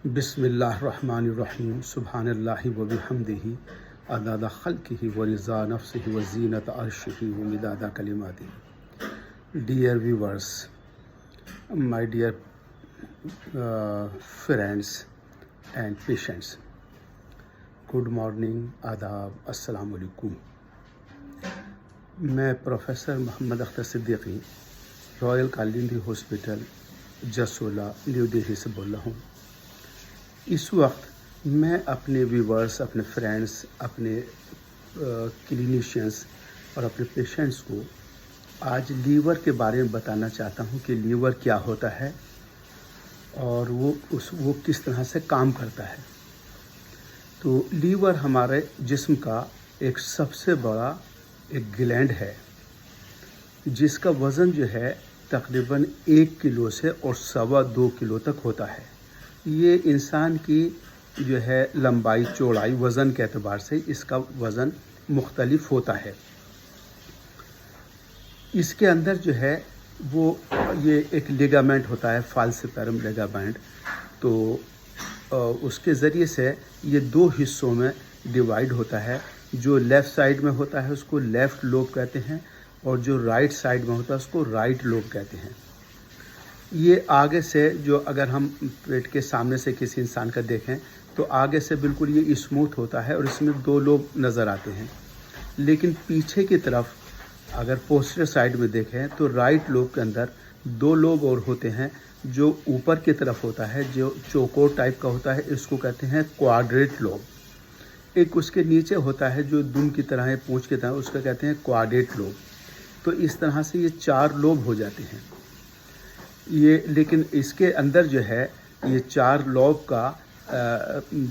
بسم اللہ الرحمن الرحیم سبحان اللہ و بحمدہ عدد خلقہ و رضا نفسہ و زینت عرشہ و مداد کلماتہ. Dear viewers, my dear friends and patients, good morning, آداب، السلام علیکم. میں professor Mohammad Akhtar Siddiqui royal Kalindi hospital Jasola new Delhi سے بول رہا ہوں. اس وقت میں اپنے ویورز، اپنے فرینڈس، اپنے کلینیشینس اور اپنے پیشنٹس کو آج لیور کے بارے میں بتانا چاہتا ہوں کہ لیور کیا ہوتا ہے اور وہ کس طرح سے کام کرتا ہے. تو لیور ہمارے جسم کا ایک سب سے بڑا ایک گلینڈ ہے جس کا وزن جو ہے تقریباً 1 کلو سے اور 2.25 کلو تک ہوتا ہے. یہ انسان کی جو ہے لمبائی چوڑائی وزن کے اعتبار سے اس کا وزن مختلف ہوتا ہے. اس کے اندر جو ہے وہ یہ ایک لیگامنٹ ہوتا ہے، فالسیپرم لیگامنٹ. تو اس کے ذریعے سے یہ 2 حصوں میں ڈیوائیڈ ہوتا ہے. جو لیفٹ سائیڈ میں ہوتا ہے اس کو لیفٹ لوب کہتے ہیں اور جو رائٹ سائیڈ میں ہوتا ہے اس کو رائٹ لوب کہتے ہیں. یہ آگے سے جو اگر ہم پیٹ کے سامنے سے کسی انسان کا دیکھیں تو آگے سے بالکل یہ اسموتھ ہوتا ہے اور اس میں 2 لوب نظر آتے ہیں. لیکن پیچھے کی طرف اگر پوسٹر سائیڈ میں دیکھیں تو رائٹ لوب کے اندر 2 لوب اور ہوتے ہیں. جو اوپر کی طرف ہوتا ہے جو چوکور ٹائپ کا ہوتا ہے اس کو کہتے ہیں کوارڈریٹ لوب. ایک اس کے نیچے ہوتا ہے جو دم کی طرح ہے، پونچھ کی طرح، اس کا کہتے ہیں کوارڈریٹ لوب. تو اس طرح سے یہ 4 لوب ہو جاتے ہیں. لیکن اس کے اندر جو ہے یہ 4 لوب کا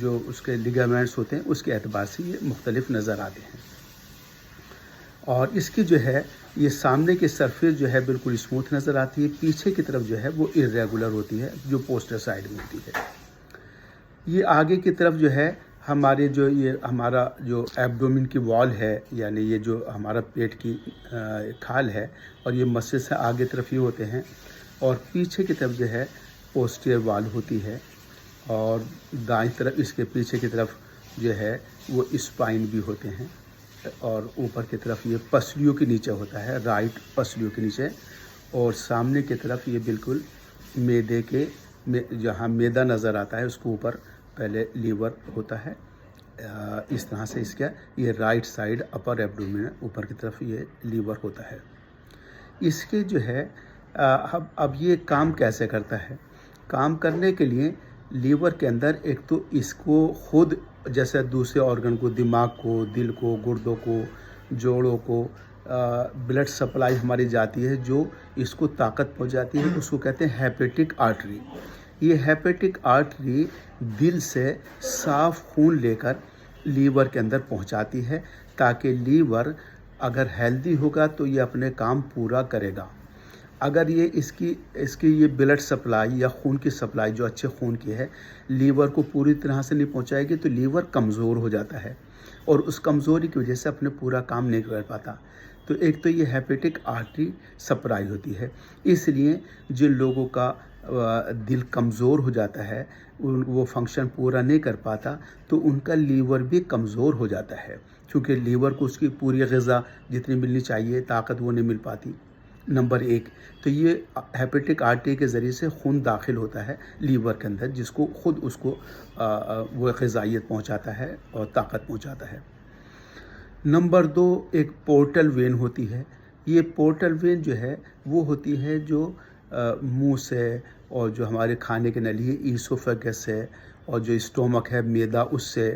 جو اس کے لیگامنٹس ہوتے ہیں اس کے اعتبار سے یہ مختلف نظر آتے ہیں. اور اس کی جو ہے یہ سامنے کی سرفیس جو ہے بالکل اسموتھ نظر آتی ہے، پیچھے کی طرف جو ہے وہ irregular ہوتی ہے جو پوسٹر سائیڈ میں ہوتی ہے. یہ آگے کی طرف جو ہے ہمارے ہمارا جو ایبڈومن کی وال ہے، یعنی یہ جو ہمارا پیٹ کی کھال ہے اور یہ مسل سے آگے طرف یہ ہوتے ہیں. اور پیچھے کی طرف جو ہے پوسٹیئر وال ہوتی ہے اور دائیں طرف اس کے پیچھے کی طرف جو ہے وہ اسپائن بھی ہوتے ہیں. اور اوپر کی طرف یہ پسلیوں کے نیچے ہوتا ہے، رائٹ پسلیوں کے نیچے. اور سامنے کی طرف یہ بالکل میدے کے جہاں میدا نظر آتا ہے اس کو اوپر پہلے لیور ہوتا ہے. اس طرح سے اس کا یہ رائٹ سائیڈ اپر ایبڈومن اوپر کی طرف یہ لیور ہوتا ہے. اس کے جو ہے اب یہ کام کیسے کرتا ہے؟ کام کرنے کے لیے لیور کے اندر ایک تو اس کو خود جیسے دوسرے آرگن کو، دماغ کو، دل کو، گردوں کو، جوڑوں کو بلڈ سپلائی ہماری جاتی ہے جو اس کو طاقت پہنچاتی ہے، اس کو کہتے ہیں ہیپیٹک آرٹری. یہ ہیپیٹک آرٹری دل سے صاف خون لے کر لیور کے اندر پہنچاتی ہے تاکہ لیور اگر ہیلدی ہوگا تو یہ اپنے کام پورا کرے گا. اگر یہ اس کی یہ بلڈ سپلائی یا خون کی سپلائی جو اچھے خون کی ہے لیور کو پوری طرح سے نہیں پہنچائے گی تو لیور کمزور ہو جاتا ہے اور اس کمزوری کی وجہ سے اپنے پورا کام نہیں کر پاتا. تو ایک تو یہ ہیپیٹک آرٹری سپلائی ہوتی ہے. اس لیے جن لوگوں کا دل کمزور ہو جاتا ہے، وہ فنکشن پورا نہیں کر پاتا تو ان کا لیور بھی کمزور ہو جاتا ہے کیونکہ لیور کو اس کی پوری غذا جتنی ملنی چاہیے، طاقت وہ نہیں مل پاتی. نمبر 1 تو یہ ہیپیٹک آرٹری کے ذریعے سے خون داخل ہوتا ہے لیور کے اندر جس کو خود اس کو وہ غذائیت پہنچاتا ہے اور طاقت پہنچاتا ہے. نمبر 2 ایک پورٹل وین ہوتی ہے. یہ پورٹل وین جو ہے وہ ہوتی ہے جو منہ سے اور جو ہمارے کھانے کی نلی ہے ایسوفیگس سے اور جو اسٹومک ہے میدا اس سے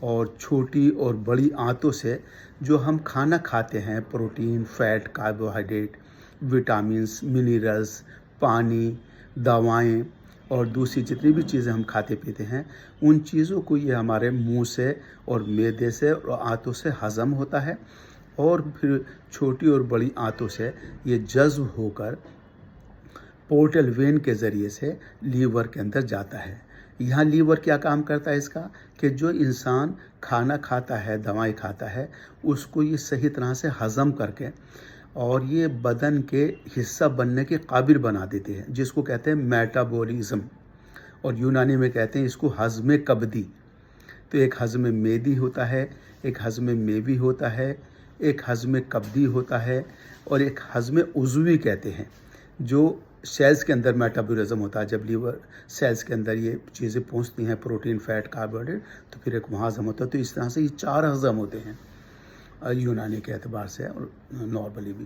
اور چھوٹی اور بڑی آنتوں سے جو ہم کھانا کھاتے ہیں، protein, fat, carbohydrate, vitamins, minerals, پانی، دوائیں اور دوسری جتنی بھی چیزیں ہم کھاتے پیتے ہیں ان چیزوں کو یہ ہمارے منہ سے اور میدے سے اور آنتوں سے ہضم ہوتا ہے اور پھر چھوٹی اور بڑی آنتوں سے یہ جذب ہو کر پورٹل وین کے ذریعے سے لیور کے اندر جاتا ہے. یہاں لیور کیا کام کرتا ہے اس کا کہ جو انسان کھانا کھاتا ہے، دوائیں کھاتا ہے، اس کو یہ صحیح طرح سے ہضم کر کے اور یہ بدن کے حصہ بننے کے قابل بنا دیتے ہیں، جس کو کہتے ہیں میٹابولزم، اور یونانی میں کہتے ہیں اس کو ہضم کبدی۔ تو ایک ہضم معدی ہوتا ہے، ایک ہضم میوی ہوتا ہے، ایک ہضم کبدی ہوتا ہے، اور ایک ہضم عضوی کہتے ہیں، جو سیلز کے اندر میٹابولزم ہوتا ہے۔ جب لیور سیلز کے اندر یہ چیزیں پہنچتی ہیں، پروٹین، فیٹ، کاربوہائیڈریٹ، تو پھر ایک وہاں ہضم ہوتا ہے۔ تو اس طرح سے یہ 4 ہضم ہوتے ہیں یونانی کے اعتبار سے اور نارملی بھی۔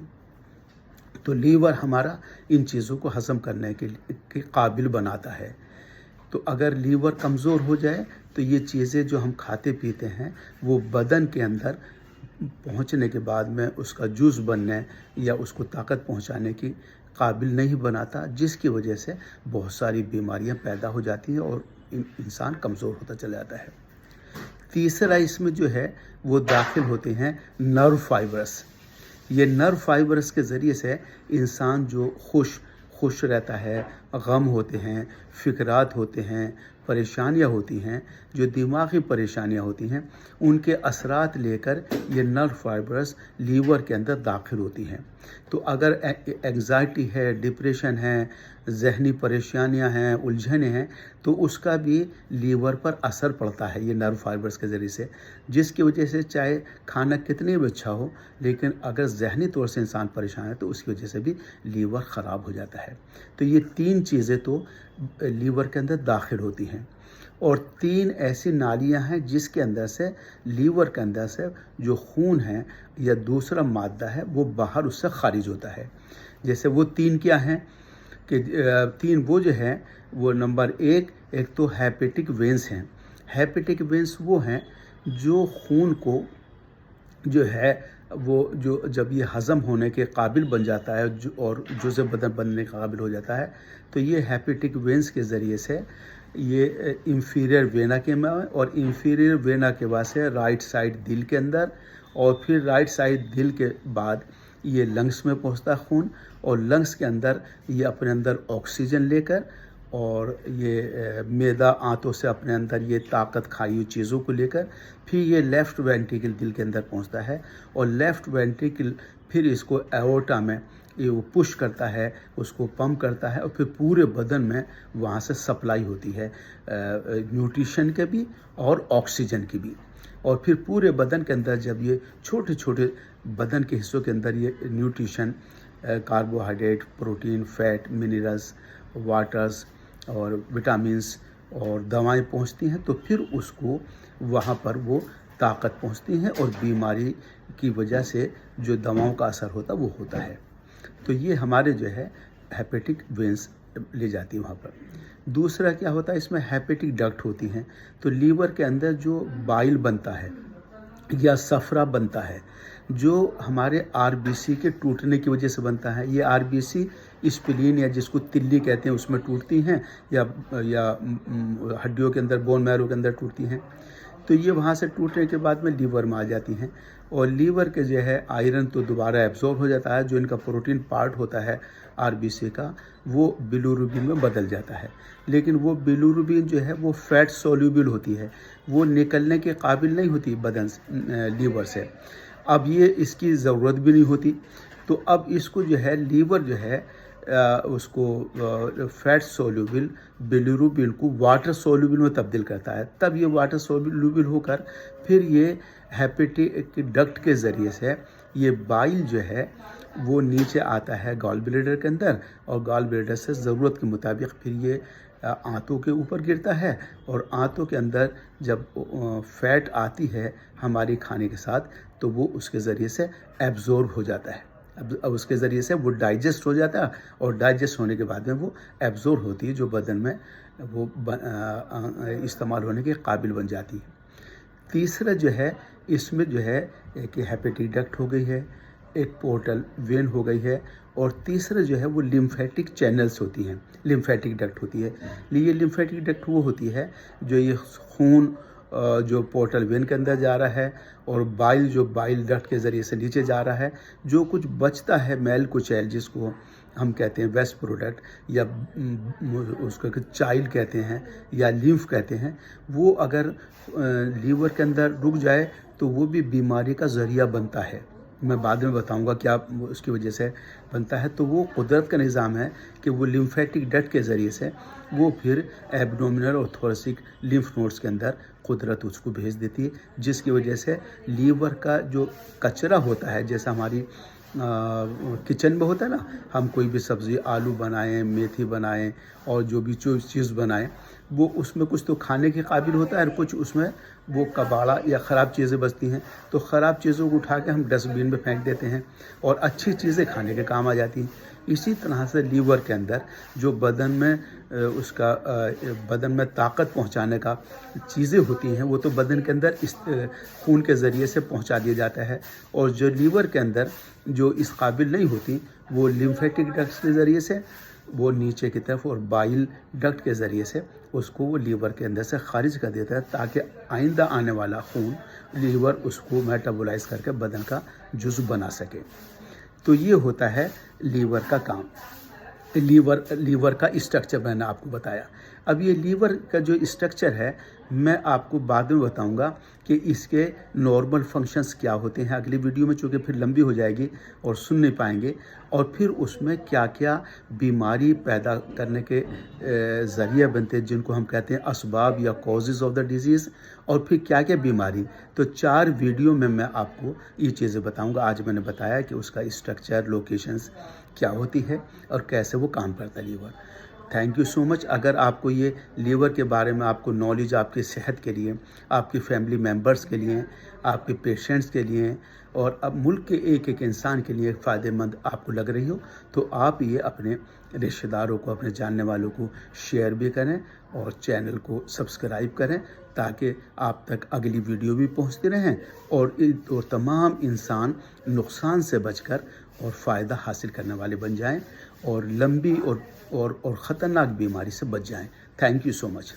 تو لیور ہمارا ان چیزوں کو ہضم کرنے کے قابل بناتا ہے۔ تو اگر لیور کمزور ہو جائے تو یہ چیزیں جو ہم کھاتے پیتے ہیں وہ بدن کے اندر پہنچنے کے بعد میں اس کا جوس بننے یا اس کو طاقت پہنچانے کی قابل نہیں بناتا، جس کی وجہ سے بہت ساری بیماریاں پیدا ہو جاتی ہیں اور انسان کمزور ہوتا چلا جاتا ہے۔ تیسرا اس میں جو ہے وہ داخل ہوتے ہیں نرو فائبرس۔ یہ نرو فائبرس کے ذریعے سے انسان جو خوش رہتا ہے، غم ہوتے ہیں، فکرات ہوتے ہیں، پریشانیاں ہوتی ہیں، جو دماغی پریشانیاں ہوتی ہیں، ان کے اثرات لے کر یہ نرو فائبرس لیور کے اندر داخل ہوتی ہیں۔ تو اگر انگزائٹی ہے، ڈپریشن ہے، ذہنی پریشانیاں ہیں، الجھنیں ہیں، تو اس کا بھی لیور پر اثر پڑتا ہے یہ نرو فائبرس کے ذریعے سے، جس کی وجہ سے چاہے کھانا کتنے بھی اچھا ہو، لیکن اگر ذہنی طور سے انسان پریشان ہے تو اس کی وجہ سے بھی لیور خراب ہو جاتا ہے۔ تو یہ 3 چیزیں تو لیور کے اندر داخل ہوتی ہیں، اور 3 ایسی نالیاں ہیں جس کے اندر سے لیور کے اندر سے جو خون ہے یا دوسرا مادہ ہے وہ باہر اس سے خارج ہوتا ہے۔ جیسے وہ 3 کیا ہیں کہ 3 وہ جو ہیں وہ نمبر 1 تو ہیپیٹک وینس ہیں۔ ہیپیٹک وینس وہ ہیں جو خون کو جو ہے وہ جو جب یہ ہضم ہونے کے قابل بن جاتا ہے اور جزء بدن بننے کے قابل ہو جاتا ہے، تو یہ ہیپیٹک وینس کے ذریعے سے یہ انفیریئر وینا کے میں، اور انفیریئر وینا کے بعد سے رائٹ سائڈ دل کے اندر، اور پھر رائٹ سائڈ دل کے بعد یہ لنگس میں پہنچتا ہے خون، اور لنگس کے اندر یہ اپنے اندر آکسیجن لے کر، اور یہ معدہ آنتوں سے اپنے اندر یہ طاقت کھائی ہوئی چیزوں کو لے کر پھر یہ لیفٹ وینٹریکل دل کے اندر پہنچتا ہے، اور لیفٹ وینٹریکل پھر اس کو ایورٹا میں یہ وہ پش کرتا ہے، اس کو پمپ کرتا ہے، اور پھر پورے بدن میں وہاں سے سپلائی ہوتی ہے نیوٹریشن کے بھی اور آکسیجن کی بھی، اور پھر پورے بدن کے اندر جب یہ چھوٹے چھوٹے بدن کے حصوں کے اندر یہ nutrition, carbohydrate, protein, fat, minerals, waters اور وٹامنس اور دوائیں پہنچتی ہیں، تو پھر اس کو وہاں پر وہ طاقت پہنچتی ہیں، اور بیماری کی وجہ سے جو دواؤں کا اثر ہوتا وہ ہوتا ہے۔ تو یہ ہمارے جو ہے ہیپیٹک وینس لے جاتی ہیں وہاں پر۔ دوسرا کیا ہوتا ہے، اس میں ہیپیٹک ڈکٹ ہوتی ہیں۔ تو لیور کے اندر جو بائل بنتا ہے یا صفرا بنتا ہے، جو ہمارے آر بی سی کے ٹوٹنے کی وجہ سے بنتا ہے، یہ آر بی سی اسپلین یا جس کو تلی کہتے ہیں اس میں ٹوٹتی ہیں، یا ہڈیوں کے اندر، بون میرو کے اندر ٹوٹتی ہیں، تو یہ وہاں سے ٹوٹنے کے بعد میں لیور میں آ جاتی ہیں، اور لیور کے جو ہے آئرن تو دوبارہ ایبزورب ہو جاتا ہے، جو ان کا پروٹین پارٹ ہوتا ہے آر بی سی کا، وہ بیلیروبین میں بدل جاتا ہے، لیکن وہ بیلیروبین جو ہے وہ فیٹ سولوبل ہوتی ہے، وہ نکلنے کے قابل نہیں ہوتی بدن لیور سے، اب یہ اس کی ضرورت بھی نہیں ہوتی، تو اب اس کو جو ہے لیور جو ہے اس کو فیٹ سولوبل بیلیروبین کو واٹر سولوبل میں تبدیل کرتا ہے، تب یہ واٹر سولوبل ہو کر پھر یہ ہیپیٹک ڈکٹ کے ذریعے سے یہ بائل جو ہے وہ نیچے آتا ہے گال بلیڈر کے اندر، اور گال بلیڈر سے ضرورت کے مطابق پھر یہ آنتوں کے اوپر گرتا ہے، اور آنتوں کے اندر جب فیٹ آتی ہے ہماری کھانے کے ساتھ تو وہ اس کے ذریعے سے ایبزورب ہو جاتا ہے، اب اس کے ذریعے سے وہ ڈائجسٹ ہو جاتا ہے، اور ڈائجسٹ ہونے کے بعد میں وہ ایبزورب ہوتی ہے، جو بدن میں وہ استعمال ہونے کے قابل بن جاتی ہے۔ تیسرا جو ہے اس میں جو ہے ایک ہیپیٹک ڈکٹ ہو گئی ہے، ایک پورٹل وین ہو گئی ہے، اور تیسرا جو ہے وہ لمفیٹک چینلز ہوتی ہیں، لمفیٹک ڈکٹ ہوتی ہے۔ یہ لمفیٹک ڈکٹ وہ ہوتی ہے جو یہ خون جو پورٹل وین کے اندر جا رہا ہے، اور بائل جو بائل ڈکٹ کے ذریعے سے نیچے جا رہا ہے، جو کچھ بچتا ہے میل کچیل جس کو ہم کہتے ہیں ویسٹ پروڈکٹ، یا اس کو چائل کہتے ہیں یا لیمف کہتے ہیں، وہ اگر لیور کے اندر رک جائے تو وہ بھی بیماری کا ذریعہ بنتا ہے، میں بعد میں بتاؤں گا کیا اس کی وجہ سے بنتا ہے. تو وہ قدرت کا نظام ہے کہ وہ لمفیٹک ڈکٹ کے ذریعے سے وہ پھر ایبڈومینل اور تھورسک لمف نوڈس کے اندر قدرت اس کو بھیج دیتی ہے، جس کی وجہ سے لیور کا جو کچرا ہوتا ہے، جیسا ہماری کچن میں ہوتا ہے نا، ہم کوئی بھی سبزی آلو بنائیں، میتھی بنائیں اور جو بھی چیز بنائیں، وہ اس میں کچھ تو کھانے کے قابل ہوتا ہے اور کچھ اس میں وہ کباڑا یا خراب چیزیں بچتی ہیں. تو خراب چیزوں کو اٹھا کے ہم ڈسٹ بین میں پھینک دیتے ہیں اور اچھی چیزیں کھانے کے کام آ جاتی ہیں. اسی طرح سے لیور کے اندر جو بدن میں اس کا بدن میں طاقت پہنچانے کا چیزیں ہوتی ہیں، وہ تو بدن کے اندر اس خون کے ذریعے سے پہنچا دیا جاتا ہے، اور جو لیور کے اندر جو اس قابل نہیں ہوتی وہ لمفیٹک ڈکٹس کے ذریعے سے وہ نیچے کی طرف اور بائل ڈکٹ کے ذریعے سے اس کو وہ لیور کے اندر سے خارج کر دیتا ہے، تاکہ آئندہ آنے والا خون لیور اس کو میٹابولائز کر کے بدن کا جزو بنا سکے. تو یہ ہوتا ہے لیور کا کام. لیور کا اسٹرکچر میں نے آپ کو بتایا. اب یہ لیور کا جو اسٹرکچر ہے میں آپ کو بعد میں بتاؤں گا کہ اس کے نارمل فنکشنز کیا ہوتے ہیں اگلی ویڈیو میں، چونکہ پھر لمبی ہو جائے گی اور سن نہیں پائیں گے، اور پھر اس میں کیا کیا بیماری پیدا کرنے کے ذریعہ بنتے ہیں جن کو ہم کہتے ہیں اسباب یا کازز آف دا ڈیزیز، اور پھر کیا کیا بیماری. تو 4 ویڈیو میں آپ کو یہ چیزیں بتاؤں گا. آج میں نے بتایا کہ اس کا اسٹرکچر، لوکیشنز کیا ہوتی ہے اور کیسے وہ کام کرتا ہے لیور. تھینک یو سو مچ. اگر آپ کو یہ لیور کے بارے میں آپ کو نالج آپ کی صحت کے لیے، آپ کی فیملی ممبرز کے لیے، آپ کے پیشنٹس کے لیے اور اب ملک کے ایک ایک انسان کے لیے فائدہ مند آپ کو لگ رہی ہو، تو آپ یہ اپنے رشتہ داروں کو، اپنے جاننے والوں کو شیئر بھی کریں اور چینل کو سبسکرائب کریں، تاکہ آپ تک اگلی ویڈیو بھی پہنچتے رہیں اور تمام انسان نقصان سے بچ کر اور فائدہ حاصل کرنے والے بن جائیں اور لمبی اور خطرناک بیماری سے بچ جائیں. Thank you so much.